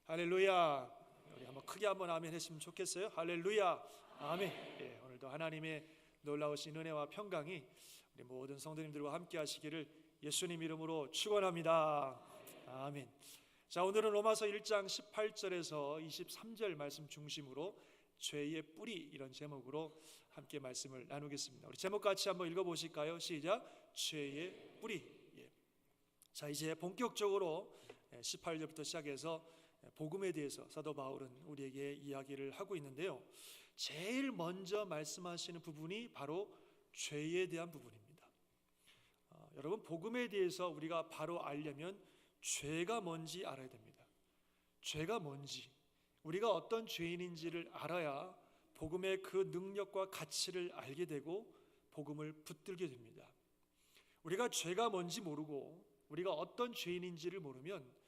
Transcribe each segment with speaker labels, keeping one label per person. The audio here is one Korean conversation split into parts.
Speaker 1: 할렐루야. 우리 한번 크게 한번 아멘 했으면 좋겠어요. 할렐루야. 아멘. 예, 오늘도 하나님의 놀라우신 은혜와 평강이 우리 모든 성도님들과 함께 하시기를 예수님 이름으로 축원합니다. 아멘. 자, 오늘은 로마서 1장 18절에서 23절 말씀 중심으로 죄의 뿌리, 이런 제목으로 함께 말씀을 나누겠습니다. 우리 제목 같이 한번 읽어보실까요? 시작. 죄의 뿌리. 예. 자, 이제 본격적으로 18절부터 시작해서 복음에 대해서 사도 바울은 우리에게 이야기를 하고 있는데요, 제일 먼저 말씀하시는 부분이 바로 죄에 대한 부분입니다. 여러분, 복음에 대해서 우리가 바로 알려면 죄가 뭔지 알아야 됩니다. 죄가 뭔지, 우리가 어떤 죄인인지를 알아야 복음의 그 능력과 가치를 알게 되고 복음을 붙들게 됩니다. 우리가 죄가 뭔지 모르고 우리가 어떤 죄인인지를 모르면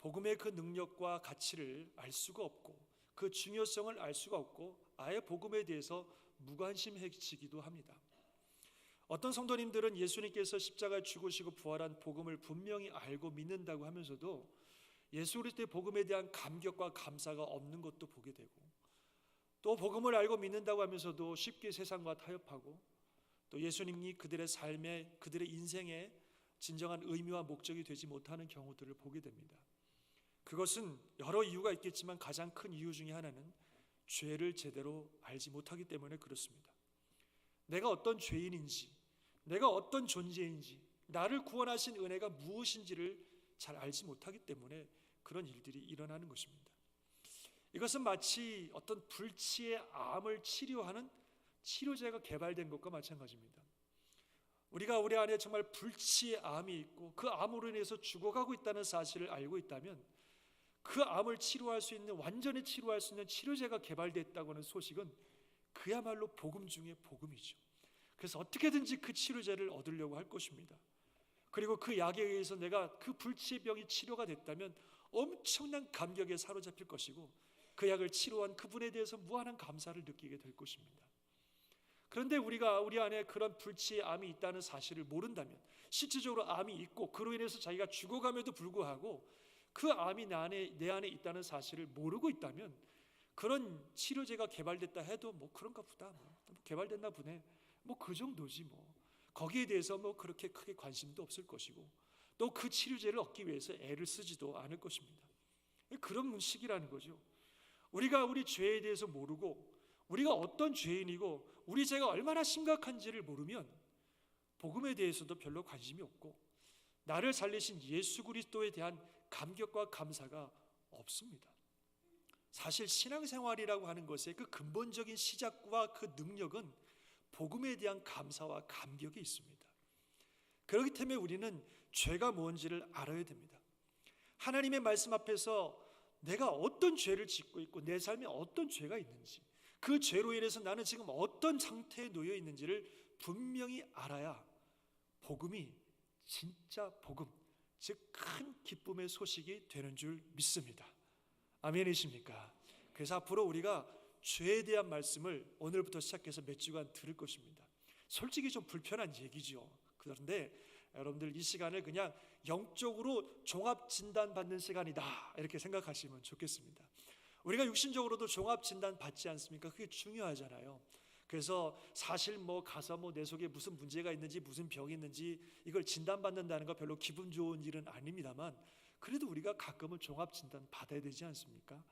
Speaker 1: 복음의 그 능력과 가치를 알 수가 없고 그 중요성을 알 수가 없고 아예 복음에 대해서 무관심해지기도 합니다. 어떤 성도님들은 예수님께서 십자가에 죽으시고 부활한 복음을 분명히 알고 믿는다고 하면서도 예수 그리스도의 복음에 대한 감격과 감사가 없는 것도 보게 되고, 또 복음을 알고 믿는다고 하면서도 쉽게 세상과 타협하고, 또 예수님이 그들의 삶에, 그들의 인생에 진정한 의미와 목적이 되지 못하는 경우들을 보게 됩니다. 그것은 여러 이유가 있겠지만 가장 큰 이유 중에 하나는 죄를 제대로 알지 못하기 때문에 그렇습니다. 내가 어떤 죄인인지, 내가 어떤 존재인지, 나를 구원하신 은혜가 무엇인지를 잘 알지 못하기 때문에 그런 일들이 일어나는 것입니다. 이것은 마치 어떤 불치의 암을 치료하는 치료제가 개발된 것과 마찬가지입니다. 우리가 우리 안에 정말 불치의 암이 있고 그 암으로 인해서 죽어가고 있다는 사실을 알고 있다면 그 암을 치료할 수 있는, 완전히 치료할 수 있는 치료제가 개발됐다고 하는 소식은 그야말로 복음 중에 복음이죠. 그래서 어떻게든지 그 치료제를 얻으려고 할 것입니다. 그리고 그 약에 의해서 내가 그 불치의 병이 치료가 됐다면 엄청난 감격에 사로잡힐 것이고 그 약을 치료한 그분에 대해서 무한한 감사를 느끼게 될 것입니다. 그런데 우리가 우리 안에 그런 불치의 암이 있다는 사실을 모른다면, 실질적으로 암이 있고 그로 인해서 자기가 죽어감에도 불구하고 그 암이 내 안에 있다는 사실을 모르고 있다면 그런 치료제가 개발됐다 해도 뭐 그런가 보다, 뭐 개발됐나 보네, 뭐 그 정도지, 뭐 거기에 대해서 뭐 그렇게 크게 관심도 없을 것이고 또 그 치료제를 얻기 위해서 애를 쓰지도 않을 것입니다. 그런 식이라는 거죠. 우리가 우리 죄에 대해서 모르고 우리가 어떤 죄인이고 우리 죄가 얼마나 심각한지를 모르면 복음에 대해서도 별로 관심이 없고 나를 살리신 예수 그리스도에 대한 감격과 감사가 없습니다. 사실 신앙생활이라고 하는 것의 그 근본적인 시작과 그 능력은 복음에 대한 감사와 감격이 있습니다. 그렇기 때문에 우리는 죄가 뭔지를 알아야 됩니다. 하나님의 말씀 앞에서 내가 어떤 죄를 짓고 있고 내 삶에 어떤 죄가 있는지, 그 죄로 인해서 나는 지금 어떤 상태에 놓여 있는지를 분명히 알아야 복음이 진짜 복음, 즉 큰 기쁨의 소식이 되는 줄 믿습니다. 아멘이십니까? 그래서 앞으로 우리가 죄에 대한 말씀을 오늘부터 시작해서 몇 주간 들을 것입니다. 솔직히 좀 불편한 얘기죠. 그런데 여러분들 이 시간을 그냥 영적으로 종합진단 받는 시간이다, 이렇게 생각하시면 좋겠습니다. 우리가 육신적으로도 종합진단 받지 않습니까? 그게 중요하잖아요. 그래서 사실 뭐 가서 뭐 내 속에 무슨 문제가 있는지 무슨 병이 있는지 이걸 진단받는다는 거 별로 기분 좋은 일은 아닙니다만 그래도 우리가 가끔은 종합진단 받아야 되지 않습니까?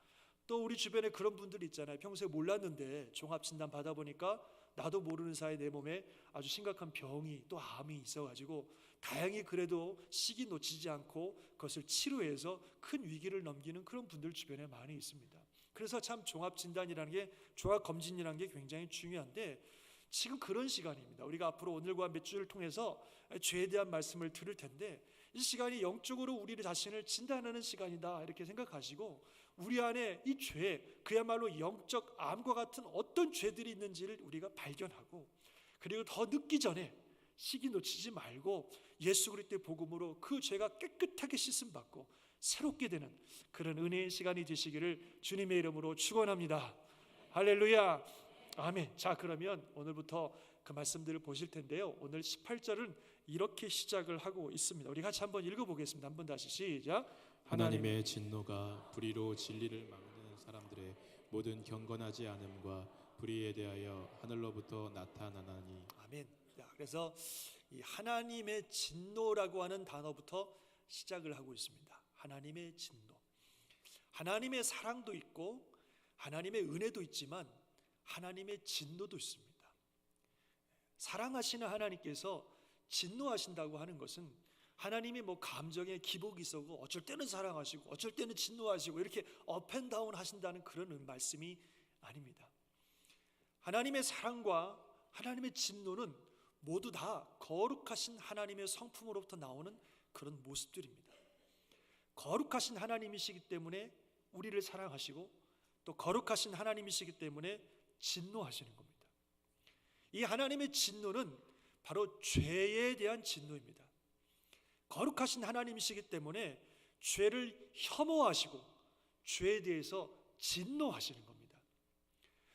Speaker 1: 또 우리 주변에 그런 분들이 있잖아요. 평소에 몰랐는데 종합진단 받아보니까 나도 모르는 사이에 내 몸에 아주 심각한 병이, 또 암이 있어가지고 다행히 그래도 시기 놓치지 않고 그것을 치료해서 큰 위기를 넘기는 그런 분들 주변에 많이 있습니다. 그래서 참 종합진단이라는 게, 종합검진이라는 게 굉장히 중요한데 지금 그런 시간입니다. 우리가 앞으로 오늘과 몇 주를 통해서 죄에 대한 말씀을 들을 텐데 이 시간이 영적으로 우리 자신을 진단하는 시간이다, 이렇게 생각하시고 우리 안에 이 죄, 그야말로 영적 암과 같은 어떤 죄들이 있는지를 우리가 발견하고, 그리고 더 늦기 전에 시기 놓치지 말고 예수 그리스도의 복음으로 그 죄가 깨끗하게 씻음받고 새롭게 되는 그런 은혜의 시간이 되시기를 주님의 이름으로 축원합니다. 할렐루야. 아멘. 자, 그러면 오늘부터 그 말씀들을 보실 텐데요, 오늘 18절은 이렇게 시작을 하고 있습니다. 우리 같이 한번 읽어보겠습니다. 한번 다시 시작.
Speaker 2: 하나님의 진노가 불의로 진리를 막는 사람들의 모든 경건하지 않음과 불의에 대하여 하늘로부터 나타나나니.
Speaker 1: 아멘. 자, 그래서 이 하나님의 진노라고 하는 단어부터 시작을 하고 있습니다. 하나님의 진노. 하나님의 사랑도 있고 하나님의 은혜도 있지만 하나님의 진노도 있습니다. 사랑하시는 하나님께서 진노하신다고 하는 것은 하나님이 뭐 감정에 기복이 있고 어쩔 때는 사랑하시고 어쩔 때는 진노하시고 이렇게 업앤다운 하신다는 그런 말씀이 아닙니다. 하나님의 사랑과 하나님의 진노는 모두 다 거룩하신 하나님의 성품으로부터 나오는 그런 모습들입니다. 거룩하신 하나님이시기 때문에 우리를 사랑하시고 또 거룩하신 하나님이시기 때문에 진노하시는 겁니다. 이 하나님의 진노는 바로 죄에 대한 진노입니다. 거룩하신 하나님이시기 때문에 죄를 혐오하시고 죄에 대해서 진노하시는 겁니다.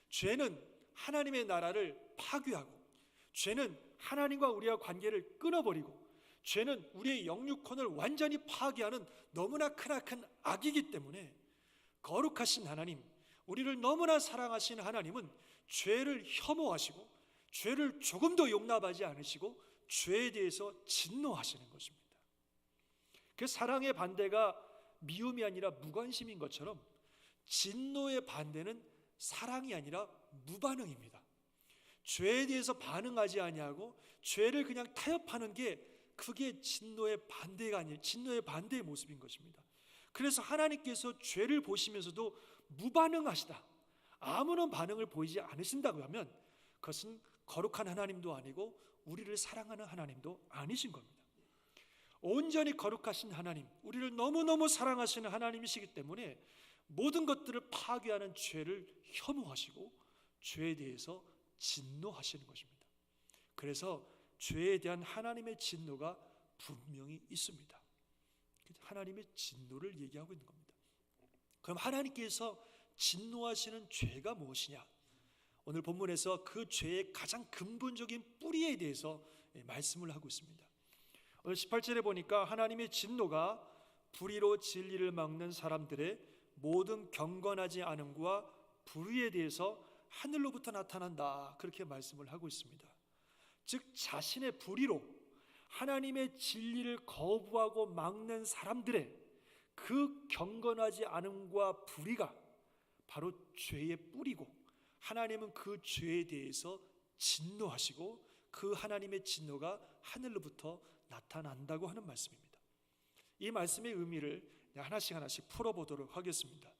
Speaker 1: 죄는 하나님의 나라를 파괴하고, 죄는 하나님과 우리와 관계를 끊어버리고, 죄는 우리의 영육혼을 완전히 파괴하는 너무나 크나큰 악이기 때문에 거룩하신 하나님, 우리를 너무나 사랑하시는 하나님은 죄를 혐오하시고 죄를 조금도 용납하지 않으시고 죄에 대해서 진노하시는 것입니다. 그 사랑의 반대가 미움이 아니라 무관심인 것처럼 진노의 반대는 사랑이 아니라 무반응입니다. 죄에 대해서 반응하지 아니하고 죄를 그냥 타협하는 게 그게 진노의 반대가 아니에요. 진노의 반대의 모습인 것입니다. 그래서 하나님께서 죄를 보시면서도 무반응하시다, 아무런 반응을 보이지 않으신다고 하면 그것은 거룩한 하나님도 아니고 우리를 사랑하는 하나님도 아니신 겁니다. 온전히 거룩하신 하나님, 우리를 너무너무 사랑하시는 하나님이시기 때문에 모든 것들을 파괴하는 죄를 혐오하시고 죄에 대해서 진노하시는 것입니다. 그래서 죄에 대한 하나님의 진노가 분명히 있습니다. 하나님의 진노를 얘기하고 있는 겁니다. 그럼 하나님께서 진노하시는 죄가 무엇이냐? 오늘 본문에서 그 죄의 가장 근본적인 뿌리에 대해서 말씀을 하고 있습니다. 오늘 18절에 보니까 하나님의 진노가 불의로 진리를 막는 사람들의 모든 경건하지 않음과 불의에 대해서 하늘로부터 나타난다, 그렇게 말씀을 하고 있습니다. 즉 자신의 불의로 하나님의 진리를 거부하고 막는 사람들의 그 경건하지 않음과 불의가 바로 죄의 뿌리고, 하나님은 그 죄에 대해서 진노하시고 그 하나님의 진노가 하늘로부터 나타난다고 하는 말씀입니다. 이 말씀의 의미를 하나씩 풀어보도록 하겠습니다.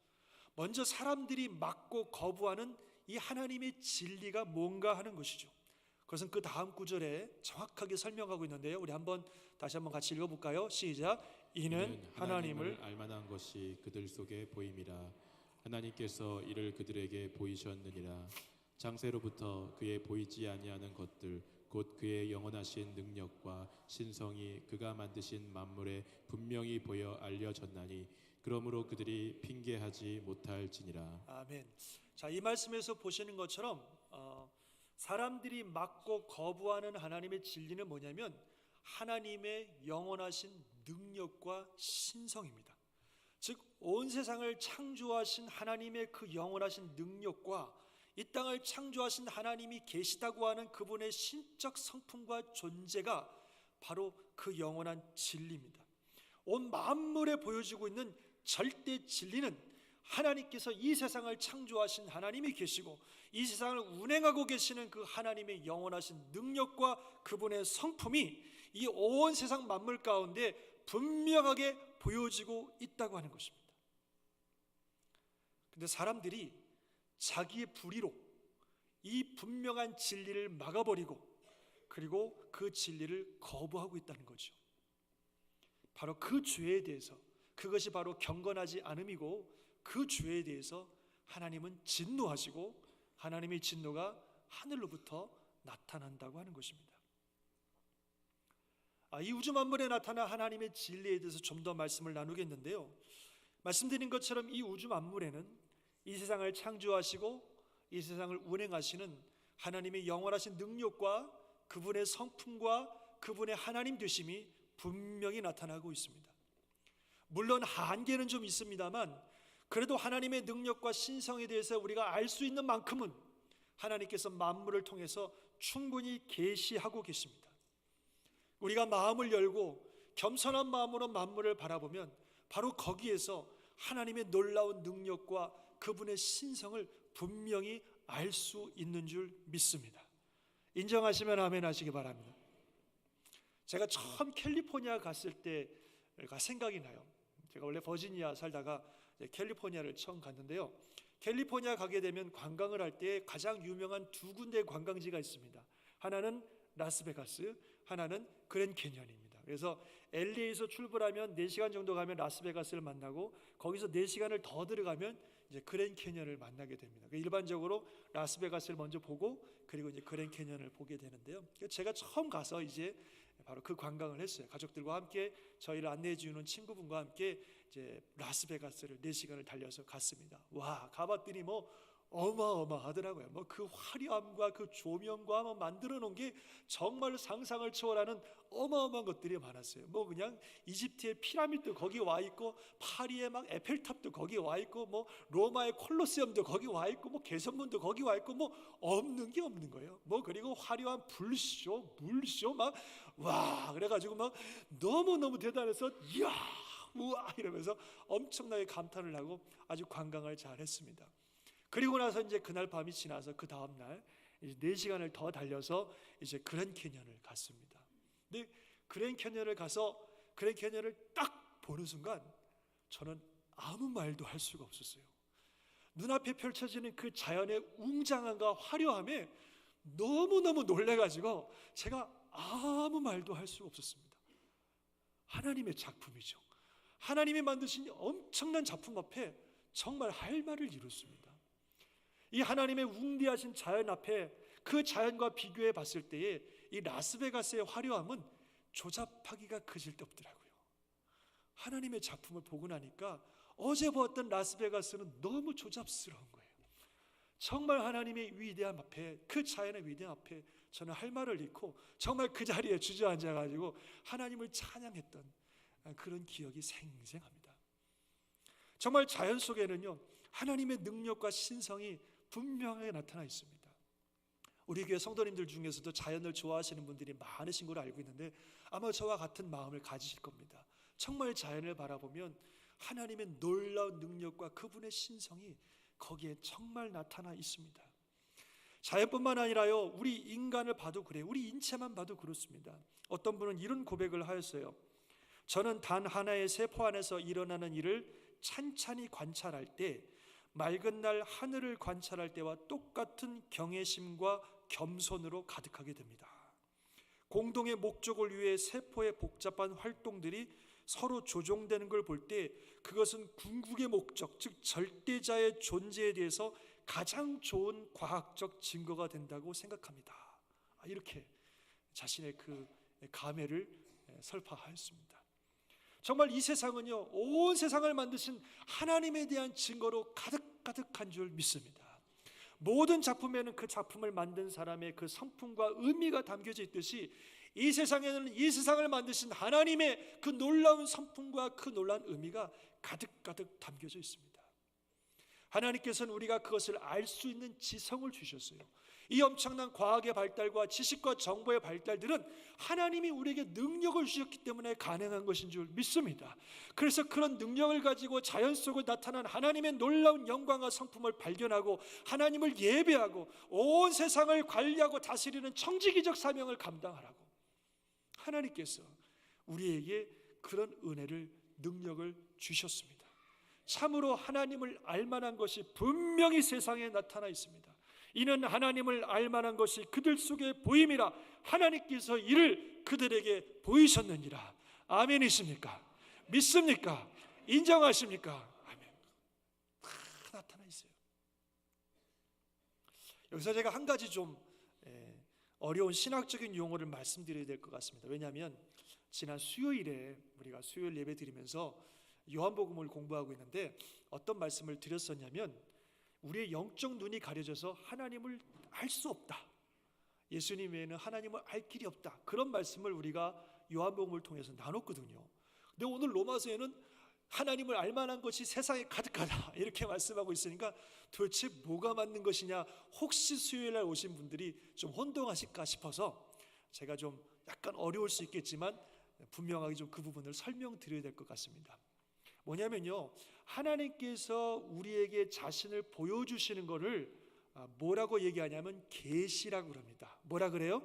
Speaker 1: 먼저 사람들이 막고 거부하는 이 하나님의 진리가 뭔가 하는 것이죠. 그것은 그 다음 구절에 정확하게 설명하고 있는데요, 우리 다시 한번 같이 읽어볼까요? 시작. 이는 하나님을
Speaker 2: 알만한 것이 그들 속에 보임이라. 하나님께서 이를 그들에게 보이셨느니라. 장세로부터 그의 보이지 아니하는 것들 곧 그의 영원하신 능력과 신성이 그가 만드신 만물에 분명히 보여 알려졌나니 그러므로 그들이 핑계하지 못할지니라.
Speaker 1: 아멘. 자, 이 말씀에서 보시는 것처럼 사람들이 막고 거부하는 하나님의 진리는 뭐냐면 하나님의 영원하신 능력과 신성입니다. 즉 온 세상을 창조하신 하나님의 그 영원하신 능력과 이 땅을 창조하신 하나님이 계시다고 하는 그분의 신적 성품과 존재가 바로 그 영원한 진리입니다. 온 만물에 보여지고 있는 절대 진리는 하나님께서 이 세상을 창조하신 하나님이 계시고 이 세상을 운행하고 계시는 그 하나님의 영원하신 능력과 그분의 성품이 이 온 세상 만물 가운데 분명하게 보여지고 있다고 하는 것입니다. 근데 사람들이 자기의 불의로 이 분명한 진리를 막아버리고 그리고 그 진리를 거부하고 있다는 거죠. 바로 그 죄에 대해서, 그것이 바로 경건하지 않음이고 그 죄에 대해서 하나님은 진노하시고 하나님의 진노가 하늘로부터 나타난다고 하는 것입니다. 이 우주 만물에 나타난 하나님의 진리에 대해서 좀 더 말씀을 나누겠는데요, 말씀드린 것처럼 이 우주 만물에는 이 세상을 창조하시고 이 세상을 운행하시는 하나님의 영원하신 능력과 그분의 성품과 그분의 하나님 되심이 분명히 나타나고 있습니다. 물론 한계는 좀 있습니다만 그래도 하나님의 능력과 신성에 대해서 우리가 알 수 있는 만큼은 하나님께서 만물을 통해서 충분히 계시하고 계십니다. 우리가 마음을 열고 겸손한 마음으로 만물을 바라보면 바로 거기에서 하나님의 놀라운 능력과 그분의 신성을 분명히 알 수 있는 줄 믿습니다. 인정하시면 아멘 하시기 바랍니다. 제가 처음 캘리포니아 갔을 때가 생각이 나요. 제가 원래 버지니아 살다가 캘리포니아를 처음 갔는데요. 캘리포니아 가게 되면 관광을 할 때 가장 유명한 두 군데 관광지가 있습니다. 하나는 라스베가스, 하나는 그랜 캐니언입니다. 그래서 LA에서 출발하면 4시간 정도 가면 라스베가스를 만나고 거기서 4시간을 더 들어가면 이제 그랜 캐니언을 만나게 됩니다. 일반적으로 라스베가스를 먼저 보고 그리고 이제 그랜 캐니언을 보게 되는데요. 제가 처음 가서 이제 바로 그 관광을 했어요. 가족들과 함께 저희를 안내해 주는 친구분과 함께 이제 라스베가스를 4시간을 달려서 갔습니다. 와, 가봤더니 뭐 어마어마하더라고요. 뭐 그 화려함과 그 조명과 뭐 만들어 놓은 게 정말 상상을 초월하는 어마어마한 것들이 많았어요. 뭐 그냥 이집트의 피라미드도 거기 와 있고, 파리의 막 에펠탑도 거기 와 있고, 뭐 로마의 콜로세움도 거기 와 있고, 뭐 개선문도 거기 와 있고, 뭐 없는 게 없는 거예요. 뭐 그리고 화려한 불쇼, 물쇼 막 와, 그래가지고 막 너무 대단해서 이야, 우와 이러면서 엄청나게 감탄을 하고 아주 관광을 잘 했습니다. 그리고 나서 이제 그날 밤이 지나서 그 다음 날 이제 4시간을 더 달려서 이제 그랜 캐니언을 갔습니다. 근데 그랜 캐니언을 가서 그랜 캐니언을 딱 보는 순간 저는 아무 말도 할 수가 없었어요. 눈앞에 펼쳐지는 그 자연의 웅장함과 화려함에 너무너무 놀래가지고 제가 아무 말도 할 수가 없었습니다. 하나님의 작품이죠. 하나님이 만드신 엄청난 작품 앞에 정말 할 말을 잃었습니다. 이 하나님의 웅대하신 자연 앞에 그 자연과 비교해 봤을 때에 이 라스베가스의 화려함은 조잡하기가 그질없더라고요. 하나님의 작품을 보고 나니까 어제 보았던 라스베가스는 너무 조잡스러운 거예요. 정말 하나님의 위대함 앞에, 그 자연의 위대함 앞에 저는 할 말을 잃고 정말 그 자리에 주저앉아 가지고 하나님을 찬양했던 그런 기억이 생생합니다. 정말 자연 속에는요, 하나님의 능력과 신성이 분명하게 나타나 있습니다. 우리 교회 성도님들 중에서도 자연을 좋아하시는 분들이 많으신 걸 알고 있는데 아마 저와 같은 마음을 가지실 겁니다. 정말 자연을 바라보면 하나님의 놀라운 능력과 그분의 신성이 거기에 정말 나타나 있습니다. 자연뿐만 아니라요, 우리 인간을 봐도 그래요. 우리 인체만 봐도 그렇습니다. 어떤 분은 이런 고백을 하였어요. 저는 단 하나의 세포 안에서 일어나는 일을 찬찬히 관찰할 때 맑은 날 하늘을 관찰할 때와 똑같은 경외심과 겸손으로 가득하게 됩니다. 공동의 목적을 위해 세포의 복잡한 활동들이 서로 조종되는 걸 볼 때 그것은 궁극의 목적, 즉 절대자의 존재에 대해서 가장 좋은 과학적 증거가 된다고 생각합니다. 이렇게 자신의 그 감회를 설파하였습니다. 정말 이 세상은요, 온 세상을 만드신 하나님에 대한 증거로 가득한 줄 믿습니다. 모든 작품에는 그 작품을 만든 사람의 그 성품과 의미가 담겨져 있듯이 이 세상에는 이 세상을 만드신 하나님의 그 놀라운 성품과 그 놀라운 의미가 가득 담겨져 있습니다. 하나님께서는 우리가 그것을 알 수 있는 지성을 주셨어요. 이 엄청난 과학의 발달과 지식과 정보의 발달들은 하나님이 우리에게 능력을 주셨기 때문에 가능한 것인 줄 믿습니다. 그래서 그런 능력을 가지고 자연 속에 나타난 하나님의 놀라운 영광과 성품을 발견하고 하나님을 예배하고 온 세상을 관리하고 다스리는 청지기적 사명을 감당하라고 하나님께서 우리에게 그런 은혜를, 능력을 주셨습니다. 참으로 하나님을 알만한 것이 분명히 세상에 나타나 있습니다. 이는 하나님을 알만한 것이 그들 속에 보임이라 하나님께서 이를 그들에게 보이셨느니라. 아멘이십니까? 믿습니까? 인정하십니까? 아멘. 다 나타나 있어요. 여기서 제가 한 가지 좀 어려운 신학적인 용어를 말씀드려야 될 것 같습니다. 왜냐하면 지난 수요일에 우리가 수요일 예배 드리면서 요한복음을 공부하고 있는데 어떤 말씀을 드렸었냐면 우리의 영적 눈이 가려져서 하나님을 알 수 없다. 예수님 외에는 하나님을 알 길이 없다. 그런 말씀을 우리가 요한복음을 통해서 나눴거든요. 근데 오늘 로마서에는 하나님을 알만한 것이 세상에 가득하다 이렇게 말씀하고 있으니까 도대체 뭐가 맞는 것이냐, 혹시 수요일날 오신 분들이 좀 혼동하실까 싶어서 제가 좀 약간 어려울 수 있겠지만 분명하게 좀 그 부분을 설명드려야 될 것 같습니다. 뭐냐면요, 하나님께서 우리에게 자신을 보여주시는 것을 뭐라고 얘기하냐면 계시라고 그럽니다. 뭐라 그래요?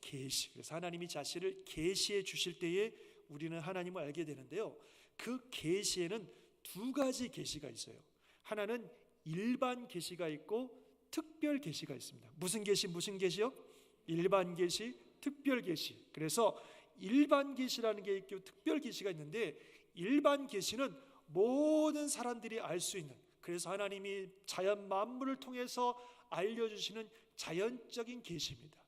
Speaker 1: 계시. 그래서 하나님이 자신을 계시해 주실 때에 우리는 하나님을 알게 되는데요, 그 계시에는 두 가지 계시가 있어요. 하나는 일반 계시가 있고 특별 계시가 있습니다. 무슨 계시? 무슨 계시요? 일반 계시, 특별 계시. 그래서 일반 계시라는 게 있고 특별 계시가 있는데, 일반 계시는 모든 사람들이 알 수 있는, 그래서 하나님이 자연 만물을 통해서 알려주시는 자연적인 계시입니다.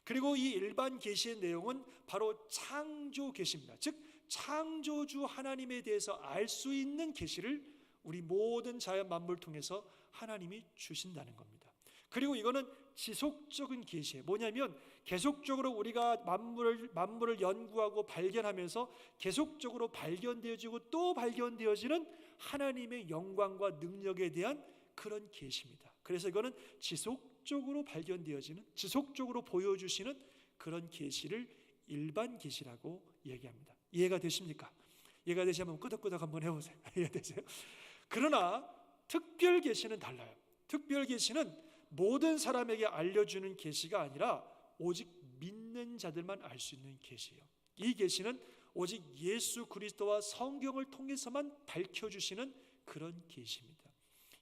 Speaker 1: 그리고 이 일반 계시의 내용은 바로 창조 계시입니다. 즉 창조주 하나님에 대해서 알 수 있는 계시를 우리 모든 자연 만물을 통해서 하나님이 주신다는 겁니다. 그리고 이거는 지속적인 계시예요. 뭐냐면 계속적으로 우리가 만물을 연구하고 발견하면서 계속적으로 발견되어지고 또 발견되어지는 하나님의 영광과 능력에 대한 그런 계시입니다. 그래서 이거는 지속적으로 발견되어지는, 지속적으로 보여주시는 그런 계시를 일반 계시라고 얘기합니다. 이해가 되십니까? 이해가 되시면 끄덕끄덕 한번 해보세요. 이해되세요? 그러나 특별 계시는 달라요. 특별 계시는 모든 사람에게 알려주는 계시가 아니라 오직 믿는 자들만 알 수 있는 계시예요. 이 계시는 오직 예수 그리스도와 성경을 통해서만 밝혀주시는 그런 계시입니다.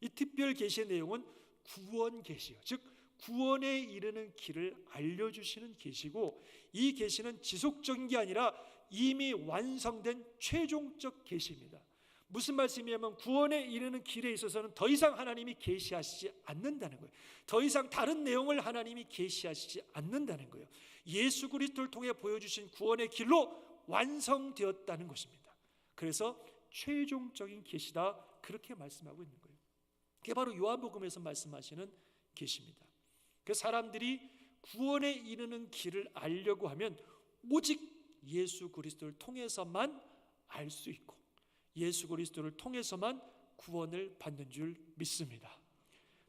Speaker 1: 이 특별 계시의 내용은 구원 계시예요. 즉 구원에 이르는 길을 알려주시는 계시고, 이 계시는 지속적인 게 아니라 이미 완성된 최종적 계시입니다. 무슨 말씀이냐면 구원에 이르는 길에 있어서는 더 이상 하나님이 계시하시지 않는다는 거예요. 더 이상 다른 내용을 하나님이 계시하시지 않는다는 거예요. 예수 그리스도를 통해 보여주신 구원의 길로 완성되었다는 것입니다. 그래서 최종적인 계시다, 그렇게 말씀하고 있는 거예요. 그게 바로 요한복음에서 말씀하시는 계시입니다. 그 사람들이 구원에 이르는 길을 알려고 하면 오직 예수 그리스도를 통해서만 알 수 있고 예수 그리스도를 통해서만 구원을 받는 줄 믿습니다.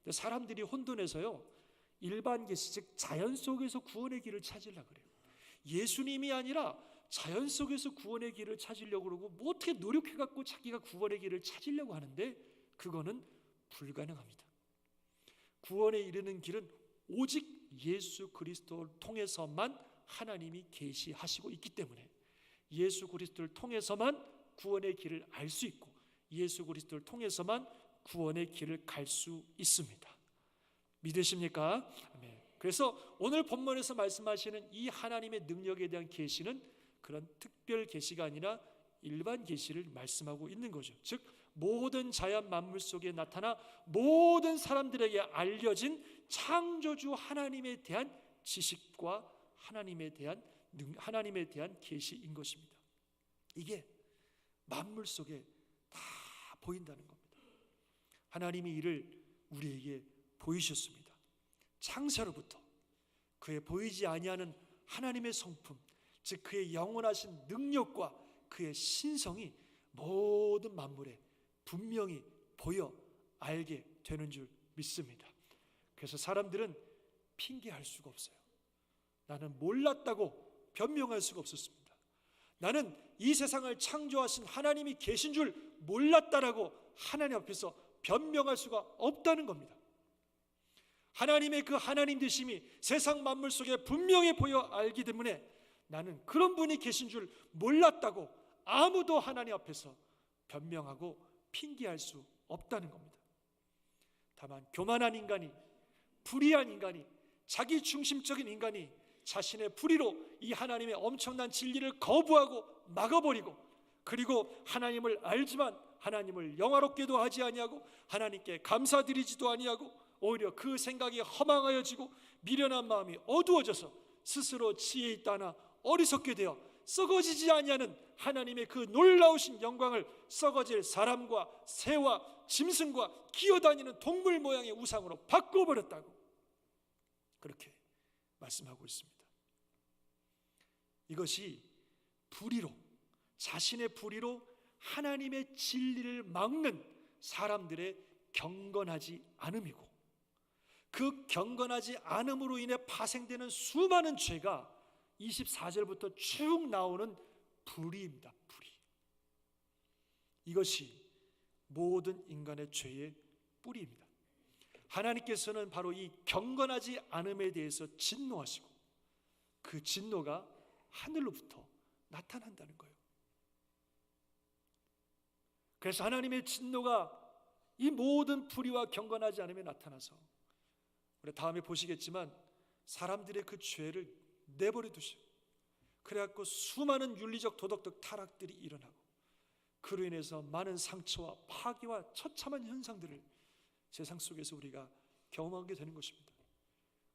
Speaker 1: 근데 사람들이 혼돈해서요, 일반 계시, 즉 자연 속에서 구원의 길을 찾으려고 그래요. 예수님이 아니라 자연 속에서 구원의 길을 찾으려고 그러고 뭐 어떻게 노력해갖고 자기가 구원의 길을 찾으려고 하는데 그거는 불가능합니다. 구원에 이르는 길은 오직 예수 그리스도를 통해서만 하나님이 계시하시고 있기 때문에 예수 그리스도를 통해서만 구원의 길을 알 수 있고 예수 그리스도를 통해서만 구원의 길을 갈 수 있습니다. 믿으십니까? 아멘. 그래서 오늘 본문에서 말씀하시는 이 하나님의 능력에 대한 계시는 그런 특별 계시가 아니라 일반 계시를 말씀하고 있는 거죠. 즉 모든 자연 만물 속에 나타나 모든 사람들에게 알려진 창조주 하나님에 대한 지식과 하나님에 대한 계시인 것입니다. 이게 만물 속에 다 보인다는 겁니다. 하나님이 이를 우리에게 보이셨습니다. 창세로부터 그의 보이지 아니하는 하나님의 성품, 즉 그의 영원하신 능력과 그의 신성이 모든 만물에 분명히 보여 알게 되는 줄 믿습니다. 그래서 사람들은 핑계할 수가 없어요. 나는 몰랐다고 변명할 수가 없었습니다. 나는 이 세상을 창조하신 하나님이 계신 줄 몰랐다라고 하나님 앞에서 변명할 수가 없다는 겁니다. 하나님의 그 하나님 되심이 세상 만물 속에 분명히 보여 알기 때문에 나는 그런 분이 계신 줄 몰랐다고 아무도 하나님 앞에서 변명하고 핑계할 수 없다는 겁니다. 다만 교만한 인간이, 불의한 인간이, 자기 중심적인 인간이 자신의 불의로 이 하나님의 엄청난 진리를 거부하고 막아버리고, 그리고 하나님을 알지만 하나님을 영화롭게도 하지 아니하고 하나님께 감사드리지도 아니하고 오히려 그 생각이 허망하여지고 미련한 마음이 어두워져서 스스로 지혜 있다나 어리석게 되어 썩어지지 아니하는 하나님의 그 놀라우신 영광을 썩어질 사람과 새와 짐승과 기어다니는 동물 모양의 우상으로 바꿔버렸다고 그렇게 말씀하고 있습니다. 이것이 불의로, 자신의 불의로 하나님의 진리를 막는 사람들의 경건하지 않음이고, 그 경건하지 않음으로 인해 파생되는 수많은 죄가 24절부터 쭉 나오는 불의입니다. 불의. 이것이 모든 인간의 죄의 뿌리입니다. 하나님께서는 바로 이 경건하지 않음에 대해서 진노하시고, 그 진노가 하늘로부터 나타난다는 거예요. 그래서 하나님의 진노가 이 모든 불의와 경건하지 않음에 나타나서, 우리 다음에 보시겠지만 사람들의 그 죄를 내버려 두시고, 그래갖고 수많은 윤리적 도덕적 타락들이 일어나고, 그로 인해서 많은 상처와 파괴와 처참한 현상들을 세상 속에서 우리가 경험하게 되는 것입니다.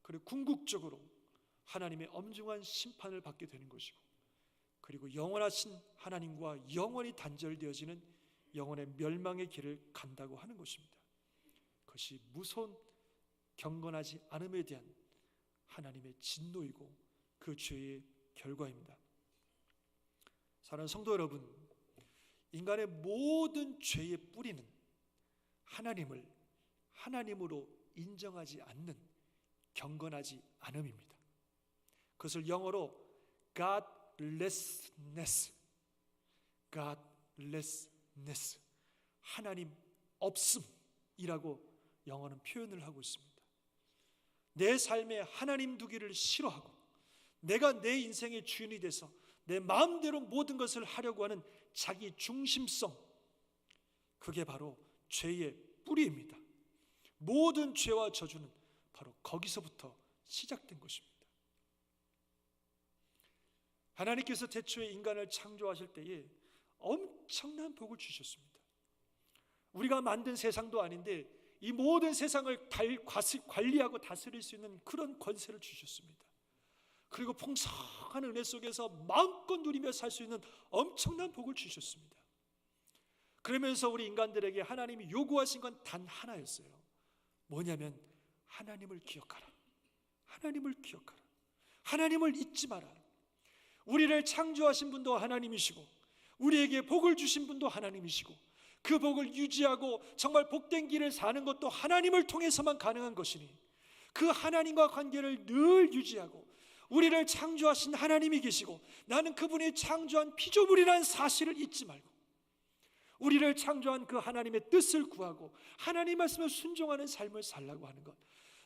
Speaker 1: 그리고 궁극적으로 하나님의 엄중한 심판을 받게 되는 것이고, 그리고 영원하신 하나님과 영원히 단절되어지는 영혼의 멸망의 길을 간다고 하는 것입니다. 그것이 무서운 경건하지 않음에 대한 하나님의 진노이고 그 죄의 결과입니다. 사랑하는 성도 여러분, 인간의 모든 죄의 뿌리는 하나님을 하나님으로 인정하지 않는 경건하지 않음입니다. 그것을 영어로 godlessness, 하나님 없음이라고 영어는 표현을 하고 있습니다. 내 삶에 하나님 두기를 싫어하고, 내가 내 인생의 주인이 돼서 내 마음대로 모든 것을 하려고 하는 자기 중심성, 그게 바로 죄의 뿌리입니다. 모든 죄와 저주는 바로 거기서부터 시작된 것입니다. 하나님께서 태초에 인간을 창조하실 때에 엄청난 복을 주셨습니다. 우리가 만든 세상도 아닌데 이 모든 세상을 관리하고 다스릴 수 있는 그런 권세를 주셨습니다. 그리고 풍성한 은혜 속에서 마음껏 누리며 살 수 있는 엄청난 복을 주셨습니다. 그러면서 우리 인간들에게 하나님이 요구하신 건 단 하나였어요. 뭐냐면 하나님을 기억하라. 하나님을 기억하라. 하나님을 잊지 마라. 우리를 창조하신 분도 하나님이시고, 우리에게 복을 주신 분도 하나님이시고, 그 복을 유지하고 정말 복된 길을 사는 것도 하나님을 통해서만 가능한 것이니, 그 하나님과 관계를 늘 유지하고, 우리를 창조하신 하나님이 계시고 나는 그분이 창조한 피조물이라는 사실을 잊지 말고, 우리를 창조한 그 하나님의 뜻을 구하고 하나님 말씀을 순종하는 삶을 살라고 하는 것,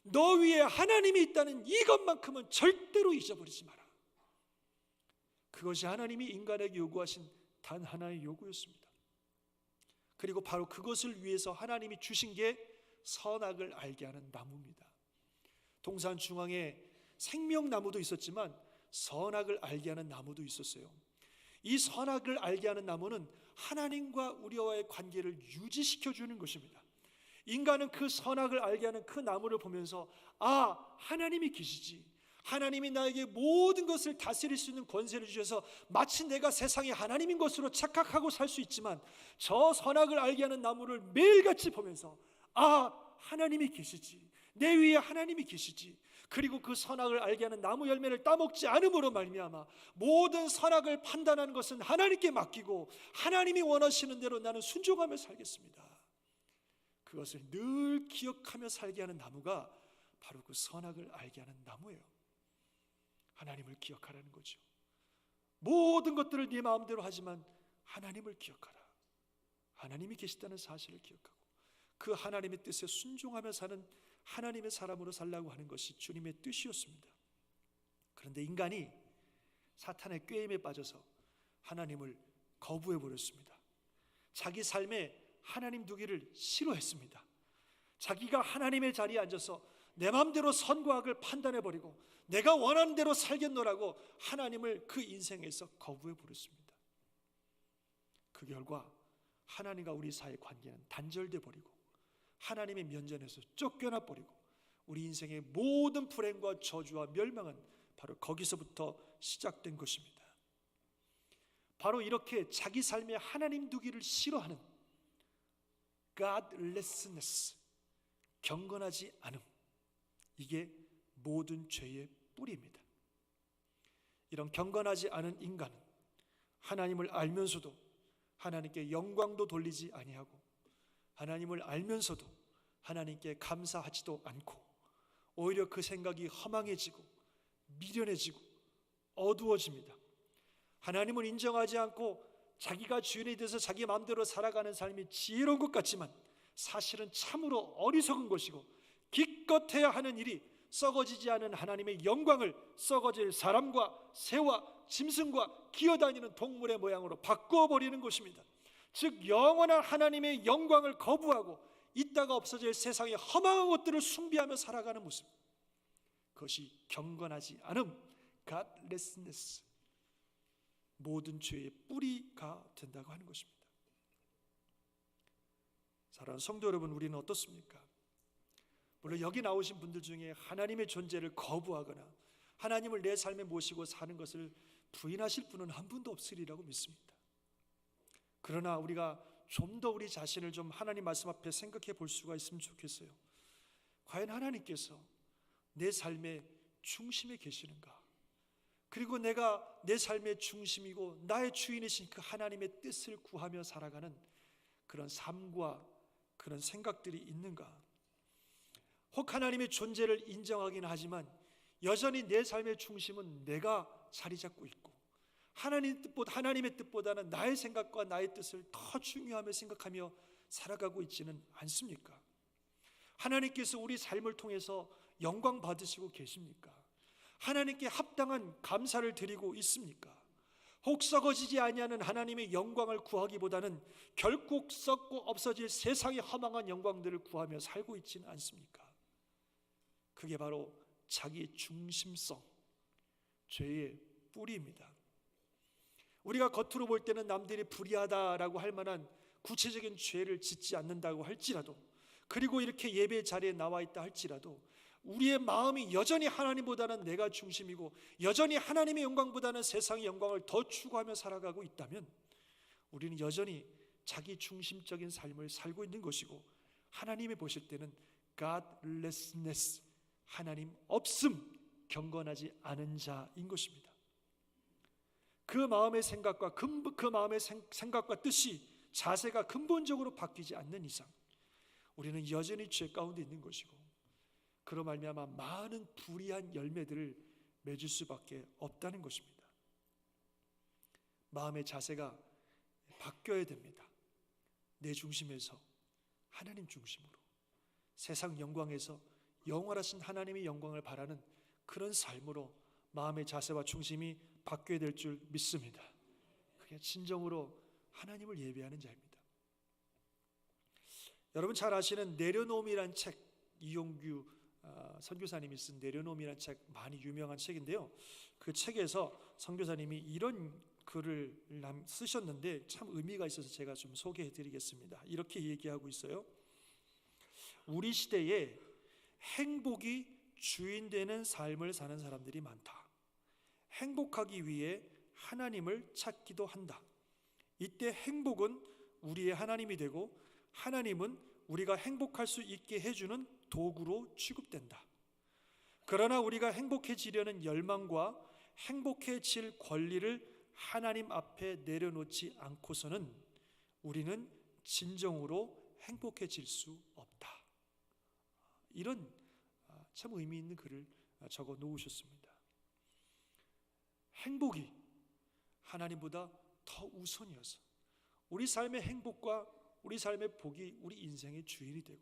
Speaker 1: 너 위에 하나님이 있다는 이것만큼은 절대로 잊어버리지 마라. 그것이 하나님이 인간에게 요구하신 단 하나의 요구였습니다. 그리고 바로 그것을 위해서 하나님이 주신 게 선악을 알게 하는 나무입니다. 동산 중앙에 생명나무도 있었지만 선악을 알게 하는 나무도 있었어요. 이 선악을 알게 하는 나무는 하나님과 우리와의 관계를 유지시켜 주는 것입니다. 인간은 그 선악을 알게 하는 그 나무를 보면서, 아, 하나님이 계시지, 하나님이 나에게 모든 것을 다스릴 수 있는 권세를 주셔서 마치 내가 세상의 하나님인 것으로 착각하고 살 수 있지만, 저 선악을 알게 하는 나무를 매일같이 보면서, 아, 하나님이 계시지, 내 위에 하나님이 계시지, 그리고 그 선악을 알게 하는 나무 열매를 따먹지 않음으로 말미암아 모든 선악을 판단하는 것은 하나님께 맡기고 하나님이 원하시는 대로 나는 순종하며 살겠습니다. 그것을 늘 기억하며 살게 하는 나무가 바로 그 선악을 알게 하는 나무예요. 하나님을 기억하라는 거죠. 모든 것들을 네 마음대로 하지만 하나님을 기억하라. 하나님이 계시다는 사실을 기억하고 그 하나님의 뜻에 순종하며 사는 하나님의 사람으로 살라고 하는 것이 주님의 뜻이었습니다. 그런데 인간이 사탄의 꾀임에 빠져서 하나님을 거부해 버렸습니다. 자기 삶에 하나님 두기를 싫어했습니다. 자기가 하나님의 자리에 앉아서 내 마음대로 선과 악을 판단해 버리고 내가 원하는 대로 살겠노라고 하나님을 그 인생에서 거부해 버렸습니다. 그 결과 하나님과 우리 사이의 관계는 단절돼 버리고 하나님의 면전에서 쫓겨나 버리고 우리 인생의 모든 불행과 저주와 멸망은 바로 거기서부터 시작된 것입니다. 바로 이렇게 자기 삶에 하나님 두기를 싫어하는 godlessness, 경건하지 않음, 이게 모든 죄의 뿌리입니다. 이런 경건하지 않은 인간은 하나님을 알면서도 하나님께 영광도 돌리지 아니하고 하나님을 알면서도 하나님께 감사하지도 않고 오히려 그 생각이 허망해지고 미련해지고 어두워집니다. 하나님을 인정하지 않고 자기가 주인이 돼서 자기 마음대로 살아가는 삶이 지혜로운 것 같지만 사실은 참으로 어리석은 것이고 기껏해야 하는 일이 썩어지지 않은 하나님의 영광을 썩어질 사람과 새와 짐승과 기어다니는 동물의 모양으로 바꿔버리는 것입니다. 즉 영원한 하나님의 영광을 거부하고 있다가 없어질 세상의 허망한 것들을 숭배하며 살아가는 모습, 그것이 경건하지 않음, godlessness, 모든 죄의 뿌리가 된다고 하는 것입니다. 사랑하는 성도 여러분, 우리는 어떻습니까? 물론 여기 나오신 분들 중에 하나님의 존재를 거부하거나 하나님을 내 삶에 모시고 사는 것을 부인하실 분은 한 분도 없으리라고 믿습니다. 그러나 우리가 좀 더 우리 자신을 좀 하나님 말씀 앞에 생각해 볼 수가 있으면 좋겠어요. 과연 하나님께서 내 삶의 중심에 계시는가? 그리고 내가 내 삶의 중심이고 나의 주인이신 그 하나님의 뜻을 구하며 살아가는 그런 삶과 그런 생각들이 있는가? 혹 하나님의 존재를 인정하긴 하지만 여전히 내 삶의 중심은 내가 자리 잡고 있고 하나님의 뜻보다는 나의 생각과 나의 뜻을 더 중요하며 생각하며 살아가고 있지는 않습니까? 하나님께서 우리 삶을 통해서 영광 받으시고 계십니까? 하나님께 합당한 감사를 드리고 있습니까? 혹 썩어지지 아니하는 하나님의 영광을 구하기보다는 결국 썩고 없어질 세상의 허망한 영광들을 구하며 살고 있지는 않습니까? 그게 바로 자기 중심성, 죄의 뿌리입니다. 우리가 겉으로 볼 때는 남들이 불의하다라고 할 만한 구체적인 죄를 짓지 않는다고 할지라도, 그리고 이렇게 예배 자리에 나와 있다 할지라도 우리의 마음이 여전히 하나님보다는 내가 중심이고 여전히 하나님의 영광보다는 세상의 영광을 더 추구하며 살아가고 있다면 우리는 여전히 자기 중심적인 삶을 살고 있는 것이고 하나님이 보실 때는 godlessness, 하나님 없음, 경건하지 않은 자인 것입니다. 그 마음의 생각과 생각과 뜻이, 자세가 근본적으로 바뀌지 않는 이상 우리는 여전히 죄 가운데 있는 것이고 그로 말미암아 많은 불의한 열매들을 맺을 수밖에 없다는 것입니다. 마음의 자세가 바뀌어야 됩니다. 내 중심에서 하나님 중심으로, 세상 영광에서 영원하신 하나님의 영광을 바라는 그런 삶으로 마음의 자세와 중심이 바뀌어야 될 줄 믿습니다. 그게 진정으로 하나님을 예배하는 자입니다. 여러분 잘 아시는 내려놓음이란 책, 이용규 선교사님이 쓴 내려놓음이란 책, 많이 유명한 책인데요. 그 책에서 선교사님이 이런 글을 쓰셨는데 참 의미가 있어서 제가 좀 소개해 드리겠습니다. 이렇게 얘기하고 있어요. 우리 시대에 행복이 주인 되는 삶을 사는 사람들이 많다. 행복하기 위해 하나님을 찾기도 한다. 이때 행복은 우리의 하나님이 되고 하나님은 우리가 행복할 수 있게 해주는 도구로 취급된다. 그러나 우리가 행복해지려는 열망과 행복해질 권리를 하나님 앞에 내려놓지 않고서는 우리는 진정으로 행복해질 수 없다. 이런 참 의미 있는 글을 적어 놓으셨습니다. 행복이 하나님보다 더 우선이어서 우리 삶의 행복과 우리 삶의 복이 우리 인생의 주인이 되고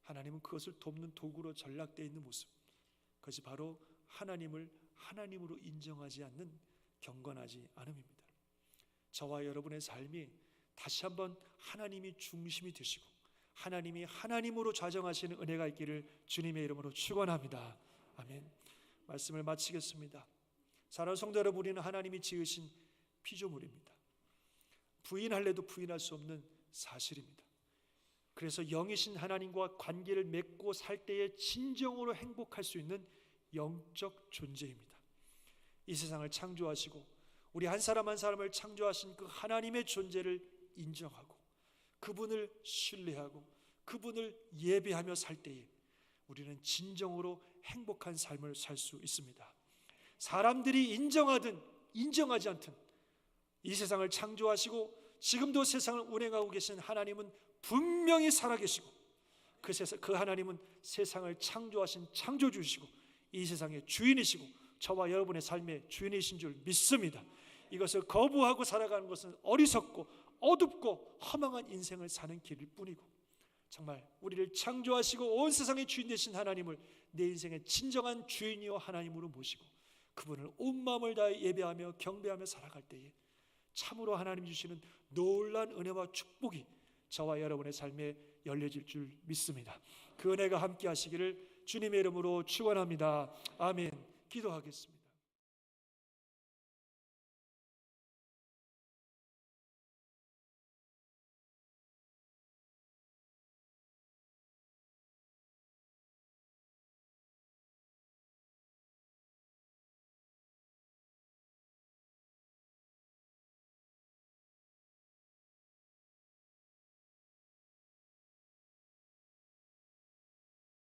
Speaker 1: 하나님은 그것을 돕는 도구로 전락되어 있는 모습, 그것이 바로 하나님을 하나님으로 인정하지 않는 경건하지 않음입니다. 저와 여러분의 삶이 다시 한번 하나님이 중심이 되시고 하나님이 하나님으로 좌정하시는 은혜가 있기를 주님의 이름으로 축원합니다. 아멘. 말씀을 마치겠습니다. 사랑하는 성도 여러분, 우리는 하나님이 지으신 피조물입니다. 부인할래도 부인할 수 없는 사실입니다. 그래서 영이신 하나님과 관계를 맺고 살 때에 진정으로 행복할 수 있는 영적 존재입니다. 이 세상을 창조하시고 우리 한 사람 한 사람을 창조하신 그 하나님의 존재를 인정하고 그분을 신뢰하고 그분을 예배하며 살 때에 우리는 진정으로 행복한 삶을 살 수 있습니다. 사람들이 인정하든 인정하지 않든 이 세상을 창조하시고 지금도 세상을 운행하고 계신 하나님은 분명히 살아계시고 그 하나님은 세상을 창조하신 창조주시고 이 세상의 주인이시고 저와 여러분의 삶의 주인이신 줄 믿습니다. 이것을 거부하고 살아가는 것은 어리석고 어둡고 허망한 인생을 사는 길일 뿐이고, 정말 우리를 창조하시고 온 세상의 주인 되신 하나님을 내 인생의 진정한 주인이요 하나님으로 모시고 그분을 온 마음을 다해 예배하며 경배하며 살아갈 때에 참으로 하나님 주시는 놀라운 은혜와 축복이 저와 여러분의 삶에 열려질 줄 믿습니다. 그 은혜가 함께 하시기를 주님의 이름으로 축원합니다. 아멘. 기도하겠습니다.